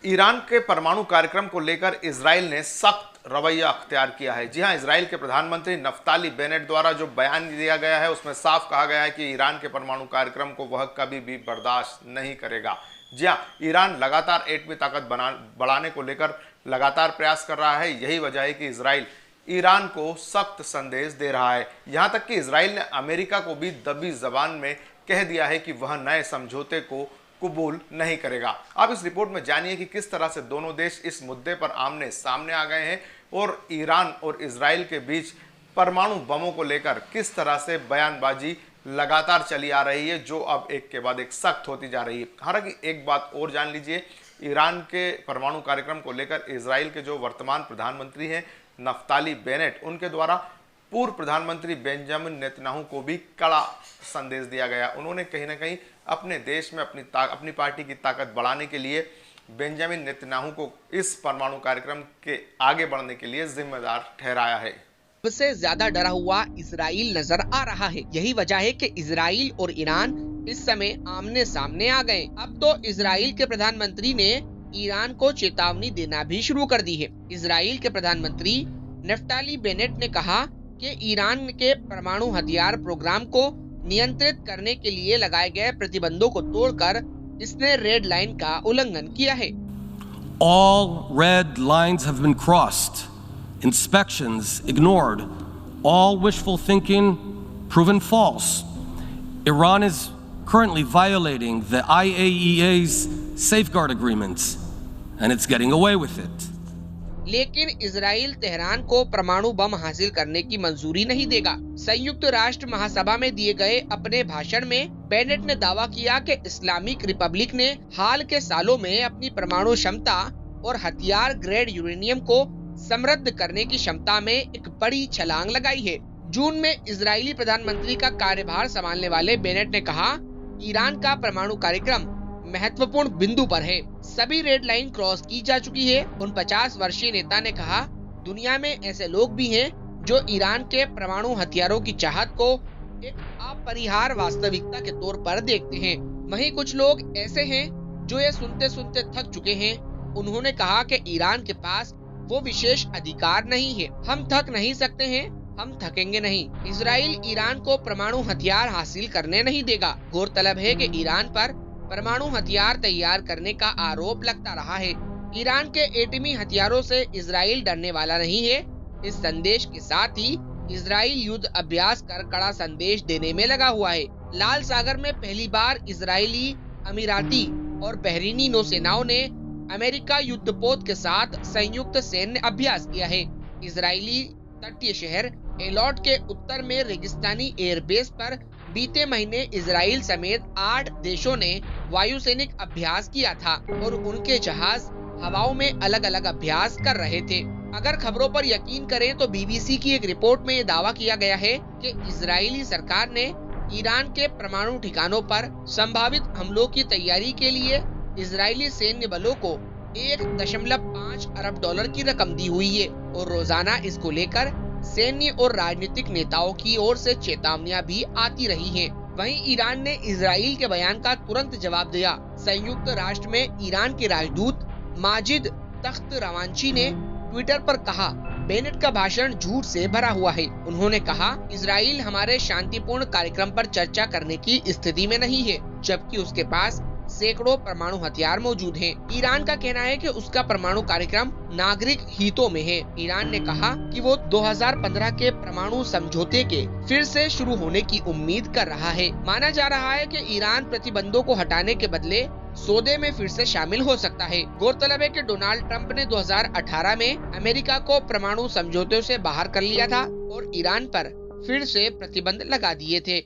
Iran के परमाणु कार्यक्रम को लेकर इजराइल ने सख्त रवैया अख्तियार किया है। जी हां, इजराइल के प्रधानमंत्री नफ्ताली बेनेट द्वारा जो बयान दिया गया है उसमें साफ कहा गया है कि ईरान के परमाणु कार्यक्रम को वह कभी भी बर्दाश्त नहीं करेगा। जी हां, ईरान लगातार एटमी ताकत बढ़ाने को लेकर लगातार प्रयास कर रहा है। यही वजह है कि इजराइल ईरान को सख्त संदेश दे रहा है। यहां तक कि इजराइल ने अमेरिका को भी दबी जबान में कह दिया है कि वह नए समझौते को कबूल नहीं करेगा। आप इस रिपोर्ट में जानिए कि किस तरह से दोनों देश इस मुद्दे पर आमने सामने आ गए हैं और ईरान और इजराइल के बीच परमाणु बमों को लेकर किस तरह से बयानबाजी लगातार चली आ रही है, जो अब एक के बाद एक सख्त होती जा रही है। हालांकि एक बात और जान लीजिए, ईरान के परमाणु कार्यक्रम को लेकर इजराइल के जो वर्तमान प्रधानमंत्री हैं नफ्ताली बेनेट, उनके द्वारा पूर्व प्रधानमंत्री बेंजामिन नेतन्याहू को भी कड़ा संदेश दिया गया। उन्होंने कहीं ना कहीं अपने देश में अपनी पार्टी की ताकत बढ़ाने के लिए बेंजामिन नेतन्याहू को इस परमाणु कार्यक्रम के आगे बढ़ने के लिए जिम्मेदार ठहराया है। सबसे ज्यादा डरा हुआ इजराइल नजर आ रहा है। यही वजह है कि इजराइल और ईरान इस समय आमने सामने आ गए। अब तो इजराइल के प्रधानमंत्री ने ईरान को चेतावनी देना भी शुरू कर दी है। इजराइल के प्रधानमंत्री नफ्ताली बेनेट ने कहा कि ईरान के परमाणु हथियार प्रोग्राम को नियंत्रित करने के लिए लगाए गए प्रतिबंधों को तोड़कर इसने रेड लाइन का उल्लंघन किया है। All red lines have been crossed, inspections ignored, all wishful thinking proven false. Iran is currently violating the IAEA's safeguard agreements and it's getting away with it. लेकिन इजराइल तेहरान को परमाणु बम हासिल करने की मंजूरी नहीं देगा। संयुक्त राष्ट्र महासभा में दिए गए अपने भाषण में बेनेट ने दावा किया कि इस्लामिक रिपब्लिक ने हाल के सालों में अपनी परमाणु क्षमता और हथियार ग्रेड यूरेनियम को समृद्ध करने की क्षमता में एक बड़ी छलांग लगाई है। जून में इजरायली प्रधानमंत्री का कार्यभार संभालने वाले बेनेट ने कहा, ईरान का परमाणु कार्यक्रम महत्वपूर्ण बिंदु पर है। सभी रेड लाइन क्रॉस की जा चुकी है। उन 50 वर्षीय नेता ने कहा, दुनिया में ऐसे लोग भी हैं जो ईरान के परमाणु हथियारों की चाहत को एक अपरिहार्य वास्तविकता के तौर पर देखते हैं। वहीं कुछ लोग ऐसे हैं जो ये सुनते सुनते थक चुके हैं। उन्होंने कहा कि ईरान के पास वो विशेष अधिकार नहीं है। हम थक नहीं सकते हैं, हम थकेंगे नहीं। इजराइल ईरान को परमाणु हथियार हासिल करने नहीं देगा। गौरतलब है कि ईरान पर परमाणु हथियार तैयार करने का आरोप लगता रहा है। ईरान के एटमी हथियारों से इजराइल डरने वाला नहीं है। इस संदेश के साथ ही इजराइल युद्ध अभ्यास कर कड़ा संदेश देने में लगा हुआ है। लाल सागर में पहली बार इजरायली, अमीराती और बहरीनी नौसेनाओं ने अमेरिका युद्धपोत के साथ संयुक्त सैन्य अभ्यास किया है। इजरायली तटीय शहर एलॉट के उत्तर में रेगिस्तानी एयरबेस पर बीते महीने इजराइल समेत 8 देशों ने वायुसैनिक अभ्यास किया था और उनके जहाज हवाओं में अलग अलग अभ्यास कर रहे थे। अगर खबरों पर यकीन करें तो बीबीसी की एक रिपोर्ट में ये दावा किया गया है कि इजरायली सरकार ने ईरान के परमाणु ठिकानों पर संभावित हमलों की तैयारी के लिए इजरायली सैन्य बलों को 1.5 अरब डॉलर की रकम दी हुई है और रोजाना इसको लेकर सैन्य और राजनीतिक नेताओं की ओर से चेतावनियां भी आती रही हैं। वहीं ईरान ने इजराइल के बयान का तुरंत जवाब दिया। संयुक्त राष्ट्र में ईरान के राजदूत माजिद तख्त रवांची ने ट्विटर पर कहा, बेनेट का भाषण झूठ से भरा हुआ है। उन्होंने कहा, इजराइल हमारे शांतिपूर्ण कार्यक्रम पर चर्चा करने की स्थिति में नहीं है, जबकि उसके पास सैकड़ों परमाणु हथियार मौजूद हैं। ईरान का कहना है कि उसका परमाणु कार्यक्रम नागरिक हितों में है। ईरान ने कहा कि वो 2015 के परमाणु समझौते के फिर से शुरू होने की उम्मीद कर रहा है। माना जा रहा है कि ईरान प्रतिबंधों को हटाने के बदले सौदे में फिर से शामिल हो सकता है। गौरतलब है कि डोनाल्ड ट्रंप ने 2018 में अमेरिका को परमाणु समझौते से बाहर कर लिया था और ईरान पर फिर से प्रतिबंध लगा दिए थे।